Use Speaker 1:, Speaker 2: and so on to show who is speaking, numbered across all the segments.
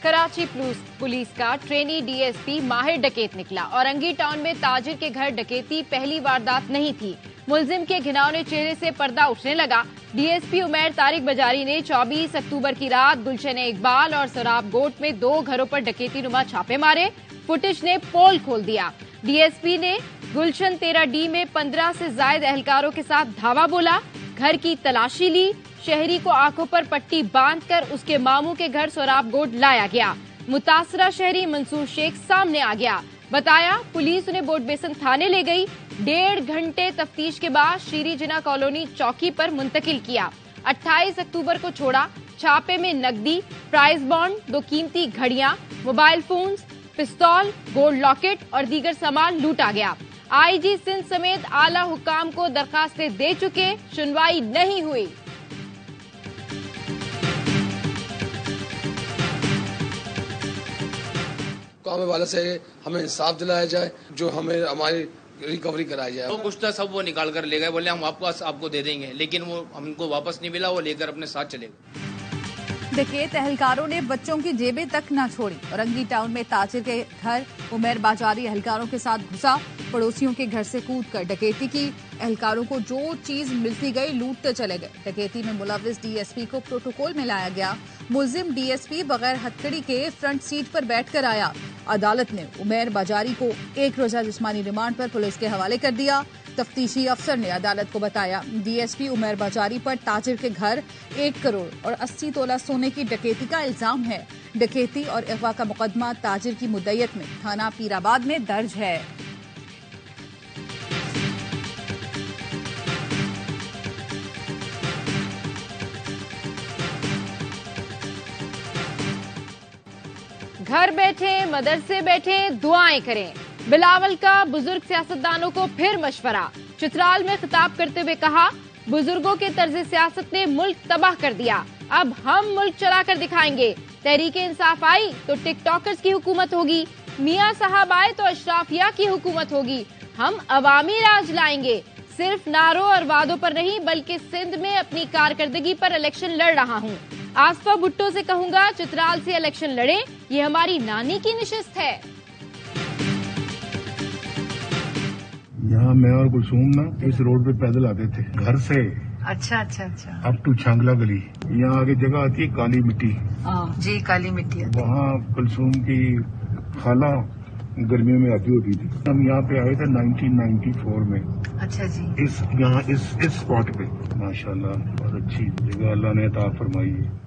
Speaker 1: Karachi police का trainee DSP माहिर डकैत निकला। औरंगी टाउन में ताजिर के घर डकैती पहली वारदात नहीं थी। मुलजिम के घिनौने चेहरे से पर्दा उठने लगा। डीएसपी उमैर तारिक बजारी ने 24 अक्टूबर की रात गुलशन इकबाल और सराब गोट में 2 घरों पर डकैती नुमा छापे मारे। फुटेज ने पोल खोल दिया। डीएसपी ने गुलशन 13D में 15 से ज्यादा एहलकारों के साथ धावा बोला, घर की तलाशी ली। शहरी को आंखों पर पट्टी बांधकर उसके मामू के घर सोराब गोट लाया गया। मुतासरा शहरी मंसूर शेख सामने आ गया। बताया पुलिस उन्हें बोट बेसन थाने ले गई। 1.5 घंटे तफ्तीश के बाद शीरी जिना कॉलोनी चौकी पर मुंतकिल किया। 28 अक्टूबर को छोड़ा। छापे में नकदी, प्राइज बॉन्ड, 2 कीमती घड़ियां, मोबाइल फोन्स, पिस्तौल, गोल्ड लॉकेट और दीगर सामान लूटा गया। आईजी सिंध समेत आला हुकाम को दरखास्तें दे चुके, सुनवाई नहीं हुई।
Speaker 2: काम वाले से हमें इंसाफ दिलाया जाए, जो हमें हमारी रिकवरी कराई जाए।
Speaker 3: वो कुछ था सब वो निकाल कर ले गए, बोले हम आपको दे देंगे, लेकिन वो हमको वापस नहीं मिला। वो लेकर अपने साथ चले गए।
Speaker 4: डकैत एहलकारों ने बच्चों की जेबें तक न छोड़ी। औरंगी टाउन में ताजिर के घर उमैर बाजारी एहलकारों के साथ घुसा। पड़ोसियों के घर से कूदकर डकैती की। एहलकारों को जो चीज मिलती गई लूटते चले गए। डकैती में मुलविस डीएसपी को प्रोटोकॉल में लाया गया। मुलजिम डीएसपी बगैर हथकड़ी के फ्रंट सीट पर बैठकर आया। अदालत ने उमैर बाजारी को 1 रोजा जिस्मानी रिमांड पर पुलिस के हवाले कर दिया। तफ्तीशी अफसर ने अदालत को बताया, डीएसपी उमैर बाजारी पर ताजिर के घर 1 करोड़ और 80 तोला सोने की डकैती का इल्जाम है। डकैती और अगवा का मुकदमा ताजिर की मुद्दयत में थाना पीराबाद में दर्ज है।
Speaker 1: घर बैठे, मदरसे बैठे, दुआएं करें। बिलावल का बुजुर्ग सियासतदानों को फिर मशवरा। चित्राल में खिताब करते हुए कहा, बुजुर्गों के तर्ज सियासत ने मुल्क तबाह कर दिया, अब हम मुल्क चलाकर दिखाएंगे। तहरीके इंसाफ आई तो टिकटॉकर्स की हुकूमत होगी, मियां साहब आए तो अशराफिया की हुकूमत होगी। हम अवामी राज लाएंगे। सिर्फ नारों और वादों पर नहीं, बल्कि सिंध में अपनी कारकर्दगी पर इलेक्शन लड़ रहा हूँ। आसफा भुट्टो से कहूंगा, चित्राल से इलेक्शन लड़े, ये हमारी नानी की निशिस्त है।
Speaker 5: यहाँ मैं और कुलसूम ना इस रोड पे पैदल आते थे घर से।
Speaker 6: अच्छा।
Speaker 5: अप टू छांगला गली। यहाँ आगे जगह आती है काली मिट्टी।
Speaker 6: जी, काली मिट्टी।
Speaker 5: वहाँ कुलसूम की खाला गर्मियों में आती होती थी। हम यहाँ पे आए थे 1994 में।
Speaker 6: अच्छा जी।
Speaker 5: इस स्पॉट पे माशाल्लाह बहुत अच्छी जगह अल्लाह ने अता फरमाई है।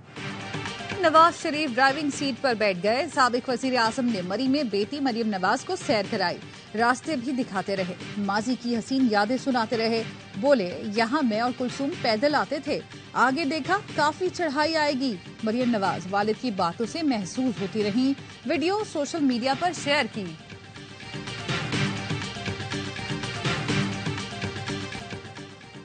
Speaker 4: नवाज शरीफ ड्राइविंग सीट पर बैठ गए। साबिक वजीर आजम ने मरी में बेटी मरियम नवाज को सैर कराई। रास्ते भी दिखाते रहे, माजी की हसीन यादें सुनाते रहे। बोले, यहाँ मैं और कुलसूम पैदल आते थे, आगे देखा काफी चढ़ाई आएगी। मरियम नवाज वालिद की बातों से महसूस होती रही। वीडियो सोशल मीडिया पर शेयर की।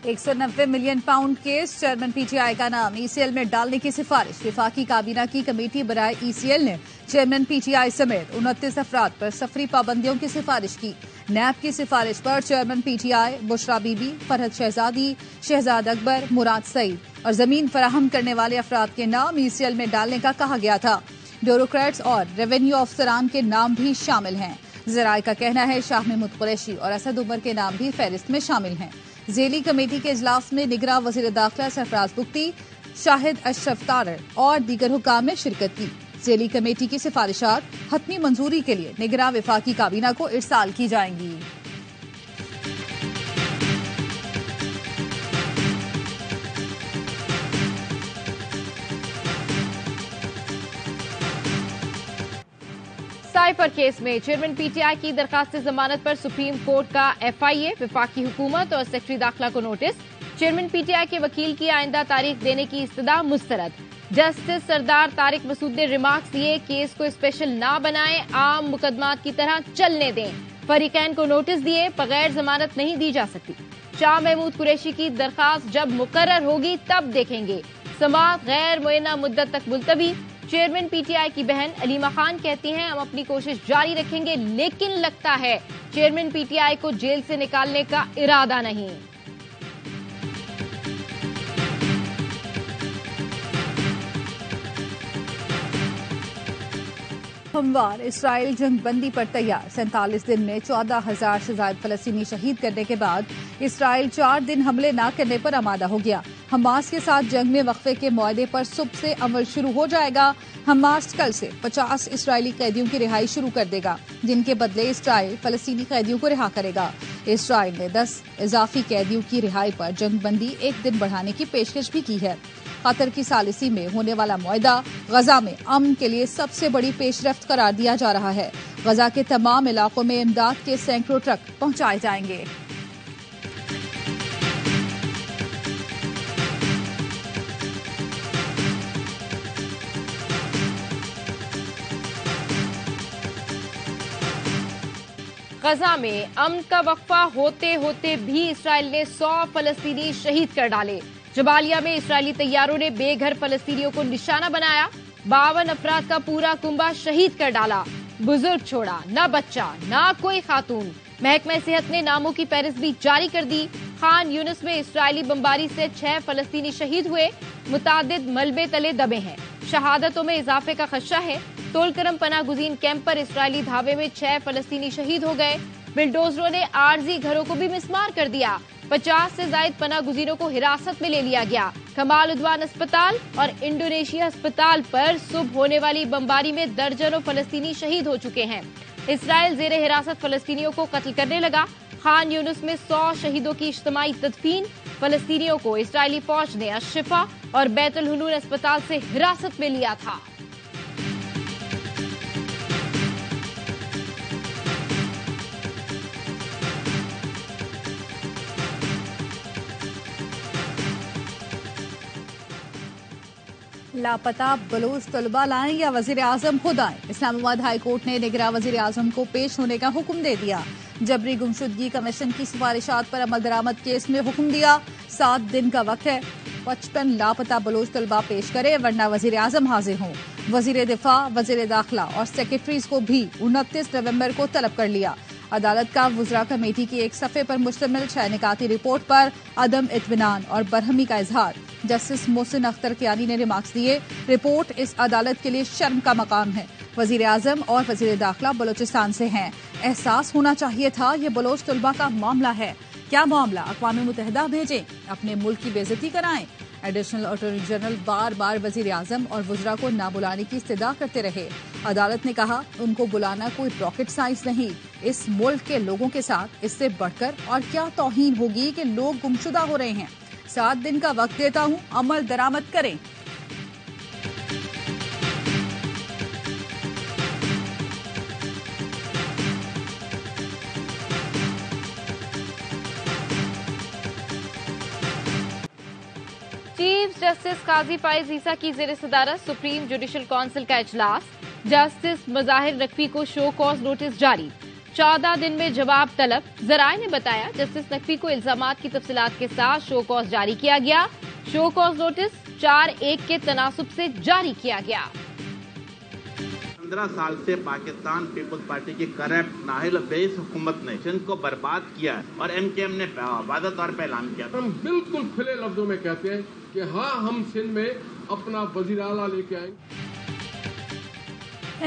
Speaker 4: £190 मिलियन केस, चेयरमैन पीटीआई का नाम ईसीएल में डालने की सिफारिश। विफाकी काबीना की कमेटी बनाए ईसीएल ने चेयरमैन पीटीआई समेत 29 अफराद पर सफरी पाबंदियों की सिफारिश की। नैब की सिफारिश पर चेयरमैन पीटीआई बुशरा बीबी, फरहद शहजादी, शहजाद अकबर, मुराद सईद और जमीन फराहम करने वाले अफराद के नाम ईसीएल में डालने का कहा गया था। ब्यूरोक्रेट्स और रेवेन्यू अफसरान के नाम भी शामिल हैं। जराये का कहना है शाह महमूद कुरैशी और असद उमर के नाम भी फहरिस्त में शामिल हैं। जेली कमेटी के इजलास में निगरां वजीर दाखिला सरफराज बुख्ती, शाहिद अशरफ तारर और दीगर हुकाम ने शिरकत की। जेली कमेटी की सिफारिशात हतमी मंजूरी के लिए निगरां विफाकी काबीना को इरसाल की जाएंगी।
Speaker 1: साइफर केस में चेयरमैन पीटीआई की दरखास्त जमानत पर सुप्रीम कोर्ट का एफआईए, विफाकी हुकूमत और सेक्रेटरी दाखिला को नोटिस। चेयरमैन पीटीआई के वकील की आइंदा तारीख देने की इस्तदा मुस्तरद। जस्टिस सरदार तारिक मसूद ने रिमार्क्स दिए, केस को स्पेशल ना बनाएं, आम मुकदमात की तरह चलने दें। फरीकैन को नोटिस दिए, बगैर जमानत नहीं दी जा सकती। शाह महमूद कुरैशी की दरखास्त जब मुकर्रर होगी तब देखेंगे। समाअत गैर मुय्यना मुद्दत तक मुलतवी। चेयरमैन पीटीआई की बहन अलीमा खान कहती हैं, हम अपनी कोशिश जारी रखेंगे, लेकिन लगता है चेयरमैन पीटीआई को जेल से निकालने का इरादा नहीं।
Speaker 4: हमवार इसराइल जंग बंदी पर तैयार। 47 दिन में 14,000 से ज्यादा फलस्तीनी शहीद करने के बाद इसराइल 4 दिन हमले न करने पर आमादा हो गया। हमास के साथ जंग में वक्फे के मुआहदे पर सुबह से अमल शुरू हो जाएगा। हमास कल से 50 इसराइली कैदियों की रिहाई शुरू कर देगा, जिनके बदले इसराइल फलस्तीनी कैदियों को रिहा करेगा। इसराइल ने 10 इजाफी कैदियों की रिहाई पर जंग बंदी 1 दिन बढ़ाने की पेशकश भी की है। कतर की सालिसी में होने वाला मुआहदा गजा में अमन के लिए सबसे बड़ी पेशरफ्त करार दिया जा रहा है। गजा के तमाम इलाकों में इमदाद के सैकड़ों ट्रक पहुंचाए जाएंगे।
Speaker 1: गजा में अमन का वक्फा होते होते भी इसराइल ने 100 फलस्तीनी शहीद कर डाले। जबालिया में इसराइली तैयारों ने बेघर फलस्तीनियों को निशाना बनाया। 52 अफराद का पूरा कुंबा शहीद कर डाला। बुजुर्ग छोड़ा, न बच्चा न कोई खातून। महकमा सेहत ने नामों की फहरिस्त भी जारी कर दी। खान यूनिस में इसराइली बमबारी से 6 फलस्तीनी शहीद हुए। मुतादिद मलबे तले दबे हैं। शहादतों में इजाफे का खदशा है। तोलकरम पनाह गुजीन कैंप पर इसराइली धावे में 6 फलस्तीनी शहीद हो गए। बिल्डोजरों ने आरजी घरों को भी मिसमार कर दिया। 50 से ज्यादा पनाह गुजीरों को हिरासत में ले लिया गया। कमाल उद्वान अस्पताल और इंडोनेशिया अस्पताल पर सुबह होने वाली बमबारी में दर्जनों फलस्तीनी शहीद हो चुके हैं। इसराइल जेरे हिरासत फलस्तीनियों को कत्ल करने लगा। खान यूनिस में 100 शहीदों की इज्तिमाई तदफीन। फलस्तीनियों को इसराइली फौज ने अशफा और बैतुल हुनून अस्पताल से हिरासत में लिया था।
Speaker 4: लापता बलोच तलबा लाएं या वजीर आजम खुद आए। इस्लामाबाद हाई कोर्ट ने निगरान वजीर आजम को पेश होने का हुक्म दे दिया। जबरी गुमशुदगी कमीशन की सिफारिशात पर अमल दरामद केस में हुक्म दिया। 7 दिन का वक्त है। 55 लापता बलोच तलबा पेश करे, वरना वजीर आजम हाजिर हों। वजीर दिफा, वजीर दाखिला और सेक्रेटरीज को भी 29 नवंबर को तलब कर लिया। अदालत का वुज़रा कमेटी की एक सफ़े पर मुश्तमिल 6 निकाती रिपोर्ट पर अदम इत्मीनान और बरहमी का इजहार। जस्टिस मोहसिन अख्तर कियानी ने रिमार्क्स दिए। रिपोर्ट इस अदालत के लिए शर्म का मकाम है। वजीर आजम और वजीर दाखिला बलोचिस्तान से हैं। एहसास होना चाहिए था ये बलोच तलबा का मामला है। क्या मामला? अक़वाम मुत्तहिदा भेजें, अपने मुल्क की बेइज्जती कराएं। एडिशनल अटॉर्नी जनरल बार बार वजीर आजम और वुज़रा को ना बुलाने की इस्तदा करते रहे। अदालत ने कहा उनको बुलाना कोई रॉकेट साइंस नहीं। इस मुल्क के लोगों के साथ इससे बढ़कर और क्या तौहीन होगी कि लोग गुमशुदा हो रहे हैं। 7 दिन का वक्त देता हूं, अमल दरामद करें।
Speaker 1: चीफ जस्टिस काजी फाइज ईसा की जेर सदारत सुप्रीम जुडिशल काउंसिल का इजलास। जस्टिस मज़ाहिर नकवी को शो कॉज नोटिस जारी। 14 दिन में जवाब तलब। जराए ने बताया जस्टिस नकवी को इल्जामात की तफसीलात के साथ शो कॉज जारी किया गया। शो कॉज नोटिस 4-1 के तनासुब से जारी किया गया।
Speaker 7: 15 साल से पाकिस्तान पीपुल्स पार्टी की करप्ट नाहिल बेस हुकूमत ने सिंध को बर्बाद किया है और MKM ने वादा तौर पर ऐलान किया।
Speaker 2: हम बिल्कुल खुले लफ्जों में कहते हैं कि हाँ, हम सिंध में अपना वजीर आला लेके आएंगे।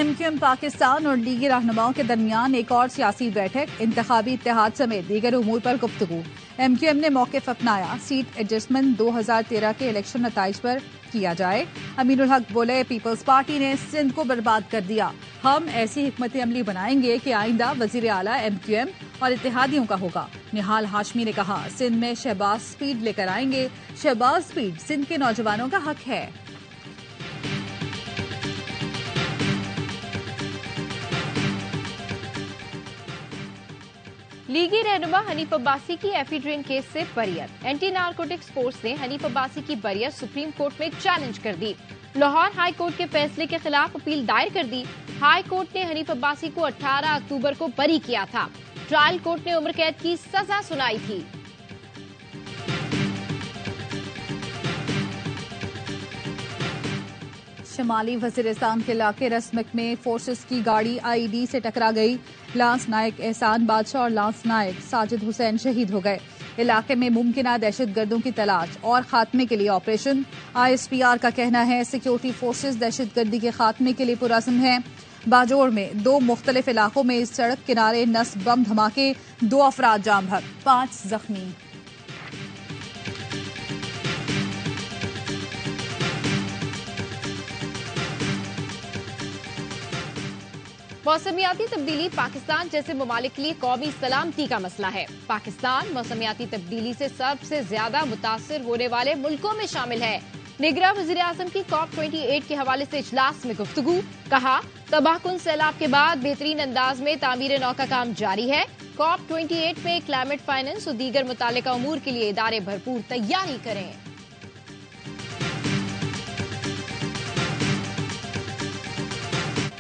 Speaker 4: MKM पाकिस्तान और लीगी रहनुमाओं के दरमियान एक और सियासी बैठक, इंतखाबी इत्तेहाद समेत दीगर उमूर पर गुफ्तगू। MKM ने मौक़िफ़ अपनाया, सीट एडजस्टमेंट 2013 के इलेक्शन नताइज पर किया जाए। अमीनुल हक बोले पीपल्स पार्टी ने सिंध को बर्बाद कर दिया। हम ऐसी हिकमत अमली बनाएंगे कि आइंदा वजीर आला MKM और इत्तेहादियों का होगा। निहाल हाशमी ने कहा सिंध में शहबाज स्पीड लेकर आएंगे। शहबाज स्पीड सिंध के नौजवानों का हक है।
Speaker 1: लीगी रहनुमा हनीफ अब्बासी की एफिड्रिन केस से बरियत। एंटी नारकोटिक्स फोर्स ने हनीफ अब्बासी की बरियत सुप्रीम कोर्ट में चैलेंज कर दी। लाहौर हाई कोर्ट के फैसले के खिलाफ अपील दायर कर दी। हाई कोर्ट ने हनीफ अब्बासी को 18 अक्टूबर को बरी किया था। ट्रायल कोर्ट ने उम्र कैद की सजा सुनाई थी।
Speaker 4: शमाली वजीरिस्तान के इलाके रसमक में फोर्सेस की गाड़ी IED से टकरा गई। लांस नायक एहसान बादशाह और लांस नायक साजिद हुसैन शहीद हो गए। इलाके में मुमकिना दहशतगर्दों की तलाश और खात्मे के लिए ऑपरेशन। ISPR का कहना है सिक्योरिटी फोर्सेस दहशतगर्दी के खात्मे के लिए पुरअज़्म हैं। बाजोड़ में 2 मुख्तलिफ इलाकों में सड़क किनारे नस्ब बम धमाके, 2 अफराद जाम बहक, 5 जख्मी।
Speaker 1: मौसमियाती तब्दीली पाकिस्तान जैसे ममालिक के लिए कौमी सलामती का मसला है। पाकिस्तान मौसमियाती तब्दीली से सबसे ज्यादा मुतासिर होने वाले मुल्कों में शामिल है। निगरान वज़ीर-ए-आज़म की COP28 के हवाले से इजलास में गुफ्तगू, कहा तबाहकुन सैलाब के बाद बेहतरीन अंदाज में तामीर नौ का काम जारी है। COP28 में क्लाइमेट फाइनेंस और दीगर मुतालिका उमूर के लिए इदारे भरपूर तैयारी करें।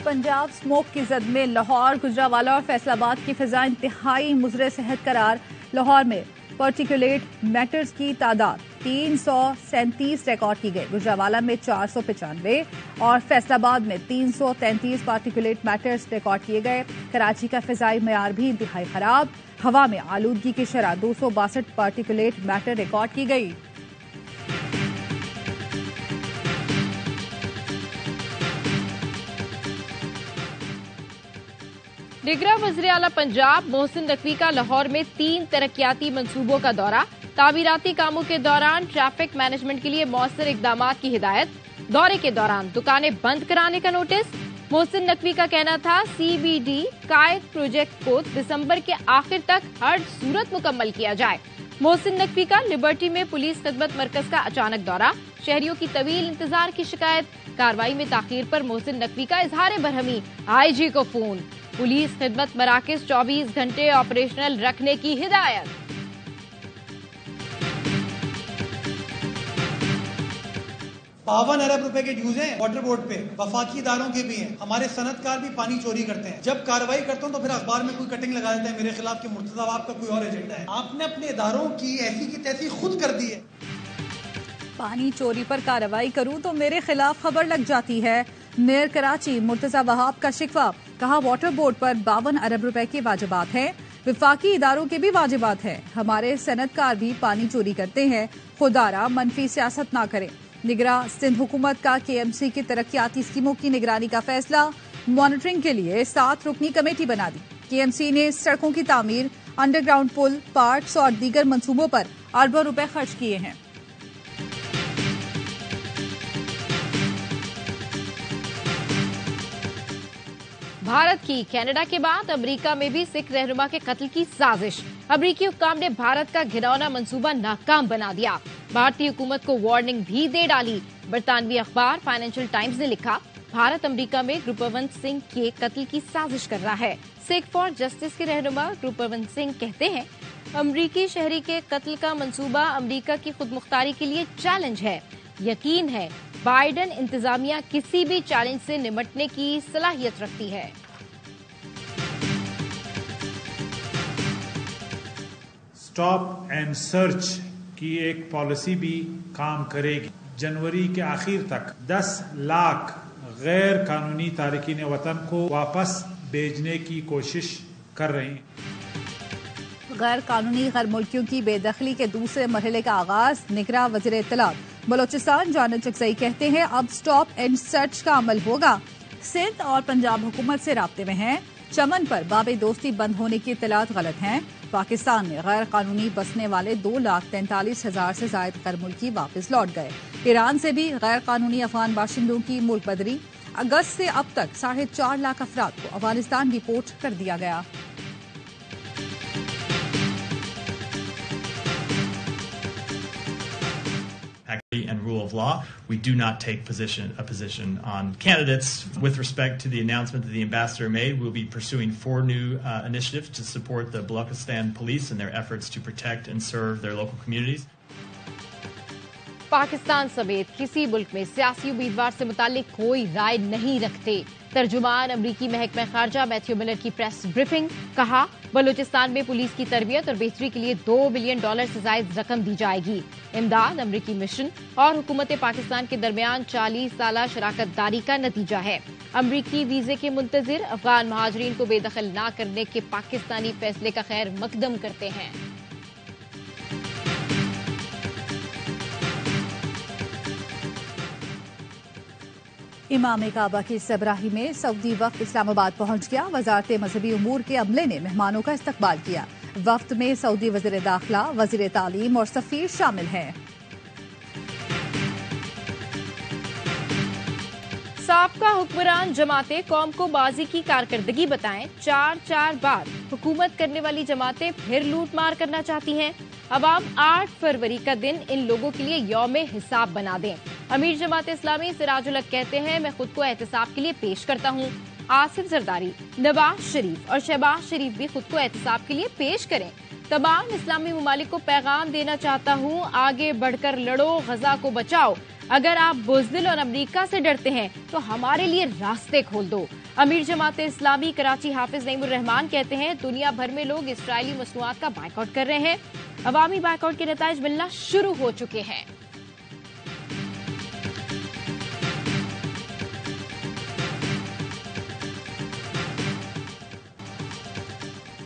Speaker 4: पंजाब स्मोक की जद में लाहौर, गुजरावाला और फैसलाबाद की फिजा इंतहाई मुज़र सेहत करार। लाहौर में पार्टिकुलेट मैटर्स की तादाद 337 रिकॉर्ड की गई। गुजरावाला में 495 और फैसलाबाद में 333 पार्टिकुलेट मैटर्स रिकॉर्ड किए गए। कराची का फिजाई मयार भी इंतहाई खराब। हवा में आलूदगी की शरह 262 पार्टिकुलेट मैटर रिकॉर्ड की गई।
Speaker 1: निगरान वज़ीर आला पंजाब मोहसिन नकवी का लाहौर में 3 तरक्याती मंसूबों का दौरा। तामीराती कामों के दौरान ट्रैफिक मैनेजमेंट के लिए मौसर इकदामात की हिदायत। दौरे के दौरान दुकानें बंद कराने का नोटिस। मोहसिन नकवी का कहना था CBD कायद प्रोजेक्ट को दिसंबर के आखिर तक हर सूरत मुकम्मल किया जाए। मोहसिन नकवी का लिबर्टी में पुलिस खिदमत मरकज का अचानक दौरा। शहरियों की तवील इंतजार की शिकायत। कार्रवाई में ताखीर पर मोहसिन नकवी का इजहार बरहमी। IG को फोन। पुलिस खिदमत मराकज 24 घंटे ऑपरेशनल रखने की हिदायत।
Speaker 8: 52 अरब रुपए के ड्यूज हैं वाटर बोर्ड पे, वफाकी इदारों के भी हैं। हमारे सनतकार भी पानी चोरी करते हैं। जब कार्रवाई करता हूं तो फिर अखबार में कोई कटिंग लगा देता है मेरे खिलाफ कि मुर्तजा आपका कोई और एजेंडा है। आपने अपने इदारों की ऐसी की तैसी खुद कर दी है।
Speaker 4: पानी चोरी पर कार्रवाई करूं तो मेरे खिलाफ खबर लग जाती है। मेयर कराची मुर्तजा वहाब का शिकवा, कहा वाटर बोर्ड पर 52 अरब रुपए के वाजिबात हैं। विफाकी इदारों के भी वाजिबात हैं। हमारे सनतकार भी पानी चोरी करते हैं। खुदारा मनफी सियासत ना करें। निगरां सिंध हुकूमत का KMC की तरक्याती स्कीमों की निगरानी का फैसला। मॉनिटरिंग के लिए 7 रुकनी कमेटी बना दी। KMC ने सड़कों की तामीर, अंडरग्राउंड पुल, पार्क्स और दीगर मंसूबों पर अरबों रुपए खर्च किए हैं।
Speaker 1: भारत की कनाडा के बाद अमेरिका में भी सिख रहनुमा के कत्ल की साजिश। अमेरिकी हुक्काम ने भारत का घिनौना मंसूबा नाकाम बना दिया। भारतीय हुकूमत को वार्निंग भी दे डाली। बरतानवी अखबार फाइनेंशियल टाइम्स ने लिखा, भारत अमेरिका में गुरपवंत सिंह के कत्ल की साजिश कर रहा है। सिख फॉर जस्टिस के रहनुमा गुरपवंत सिंह कहते हैं, अमरीकी शहरी के कत्ल का मंसूबा अमेरिका की खुदमुख्तारी के लिए चैलेंज है। यकीन है बाइडेन इंतजामिया किसी भी चैलेंज से निपटने की सलाहियत रखती है।
Speaker 9: स्टॉप एंड सर्च की एक पॉलिसी भी काम करेगी। जनवरी के आखिर तक 10 लाख गैर कानूनी तारिकीन वतन को वापस भेजने की कोशिश कर रही हैं।
Speaker 4: गैर कानूनी गैर मुल्कियों की बेदखली के दूसरे मरहले का आगाज। निगरां वज़ीर इत्तलात बलोचिस्तान जान चकजई कहते हैं, अब स्टॉप एंड सर्च का अमल होगा। सिंध और पंजाब हुकूमत से राब्ते में हैं। चमन पर बाबे दोस्ती बंद होने की इत्तलात गलत हैं। पाकिस्तान में गैर कानूनी बसने वाले 2,43,000 से ज्यादा गैर मुल्की वापस लौट गए। ईरान से भी गैर कानूनी अफगान बाशिंदों की मुल्क बदरी। अगस्त से अब तक 4.5 लाख अफराद को अफगानिस्तान रिपोर्ट कर दिया गया।
Speaker 10: And rule of law. We do not take a position on candidates. With respect to the announcement that the ambassador made, we'll be pursuing 4 new initiatives to support the Balochistan police in their efforts to protect and serve their local communities.
Speaker 1: Pakistan समेत किसी मुल्क में सियासी उम्मीदवार से मुतालिक कोई राय नहीं रखते। तर्जुमान अमरीकी महकमा खारजा मैथ्यू मिलर की प्रेस ब्रीफिंग, कहा बलूचिस्तान में पुलिस की तरबियत और बेहतरी के लिए $2 बिलियन से जायद रकम दी जाएगी। इमदाद अमरीकी मिशन और हुकूमत पाकिस्तान के दरमियान 40 साला शराकत दारी का नतीजा है। अमरीकी वीजे के मुंतजिर अफगान महाजरीन को बेदखल न करने के पाकिस्तानी फैसले का खैर मकदम करते हैं।
Speaker 4: इमाम काबा की सरबराही में सऊदी वफ्द इस्लामाबाद पहुंच गया। वजारत मजहबी उमूर के अमले ने मेहमानों का इस्तकबाल किया। वफ्द में सऊदी वज़ीर दाखिला, वज़ीर तालीम और सफीर शामिल हैं।
Speaker 1: साबका हुक्मरान जमातें कौम को बाजी की कारकर्दगी बताएं। 4 बार हुकूमत करने वाली जमातें फिर लूट मार करना चाहती हैं। अवाम 8 फरवरी का दिन इन लोगों के लिए यौमे हिसाब बना दें। अमीर जमात इस्लामी सिराजुल हक कहते हैं, मैं खुद को एहतिसाब के लिए पेश करता हूँ। आसिफ जरदारी, नवाज शरीफ और शहबाज शरीफ भी खुद को एहतिसाब के लिए पेश करें। तमाम इस्लामी ममालिक को पैगाम देना चाहता हूँ, आगे बढ़कर लड़ो, गजा को बचाओ। अगर आप बुज़दिल और अमेरिका से डरते हैं तो हमारे लिए रास्ते खोल दो। अमीर जमात इस्लामी कराची हाफिज नईमुर रहमान कहते हैं, दुनिया भर में लोग इसराइली मसनूआत का बायकॉट कर रहे हैं। अवामी बायकॉट के नताइज मिलना शुरू हो चुके हैं।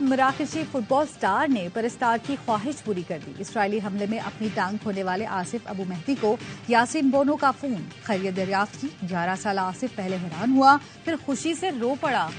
Speaker 4: मराकशी फुटबॉल स्टार ने परस्तार की ख्वाहिश पूरी कर दी। इसराइली हमले में अपनी टांग खोने वाले आसिफ अबू मेहदी को यासीन बोनो का फोन, खैरियत दरियाफ्त की। 11 साल आसिफ पहले हैरान हुआ, फिर खुशी से रो पड़ा।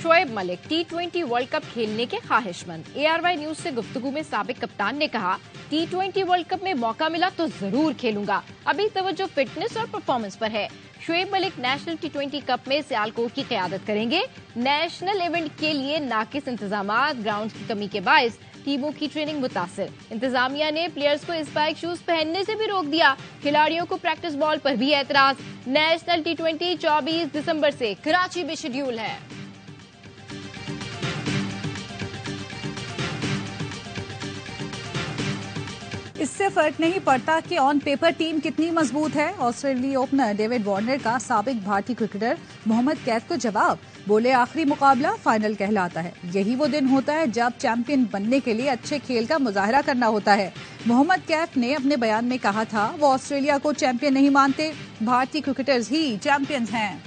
Speaker 1: Shoaib Malik T20 world cup खेलने के ख्वाहिशमंद। ARY न्यूज से गुफ्तगू में साबिक कप्तान ने कहा, T20 वर्ल्ड कप में मौका मिला तो जरूर खेलूंगा। अभी तवज्जो फिटनेस और परफॉर्मेंस पर है। Shoaib Malik national T20 cup में सियालकोट की क़यादत करेंगे। नेशनल इवेंट के लिए नाकिस इंतजामात, ग्राउंड की कमी के बायस टीमों की ट्रेनिंग मुतासिर। इंतजामिया ने प्लेयर्स को स्पाइक शूज पहनने से भी रोक दिया। खिलाड़ियों को प्रैक्टिस बॉल पर भी एतराज। नेशनल T20 24 दिसंबर से कराची में शेड्यूल है।
Speaker 4: इससे फर्क नहीं पड़ता कि ऑन पेपर टीम कितनी मजबूत है। ऑस्ट्रेलियाई ओपनर डेविड वार्नर का साबिक भारतीय क्रिकेटर मोहम्मद कैफ को जवाब, बोले आखिरी मुकाबला फाइनल कहलाता है। यही वो दिन होता है जब चैंपियन बनने के लिए अच्छे खेल का मुजाहरा करना होता है। मोहम्मद कैफ ने अपने बयान में कहा था, वो ऑस्ट्रेलिया को चैंपियन नहीं मानते, भारतीय क्रिकेटर्स ही चैंपियंस हैं।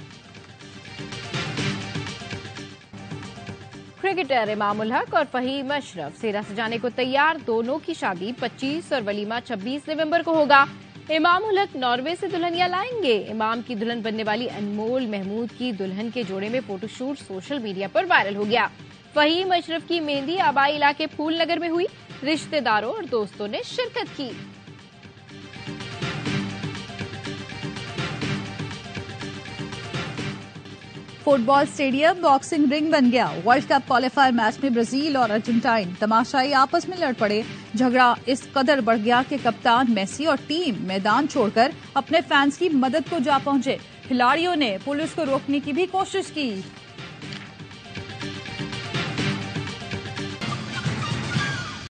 Speaker 1: क्रिकेटर इमाम उल हक और फहीम अशरफ सेरा सजाने को तैयार। दोनों की शादी 25 और वलीमा 26 नवंबर को होगा। इमाम उल हक नॉर्वे से दुल्हनिया लाएंगे। इमाम की दुल्हन बनने वाली अनमोल महमूद की दुल्हन के जोड़े में फोटोशूट सोशल मीडिया पर वायरल हो गया। फहीम अशरफ की मेहंदी आबाई इलाके फूल नगर में हुई। रिश्तेदारों और दोस्तों ने शिरकत की।
Speaker 4: फुटबॉल स्टेडियम बॉक्सिंग रिंग बन गया। वर्ल्ड कप क्वालिफायर मैच में ब्राजील और अर्जेंटाइन तमाशाई आपस में लड़ पड़े। झगड़ा इस कदर बढ़ गया कि कप्तान मेसी और टीम मैदान छोड़कर अपने फैंस की मदद को जा पहुंचे। खिलाड़ियों ने पुलिस को रोकने की भी कोशिश की।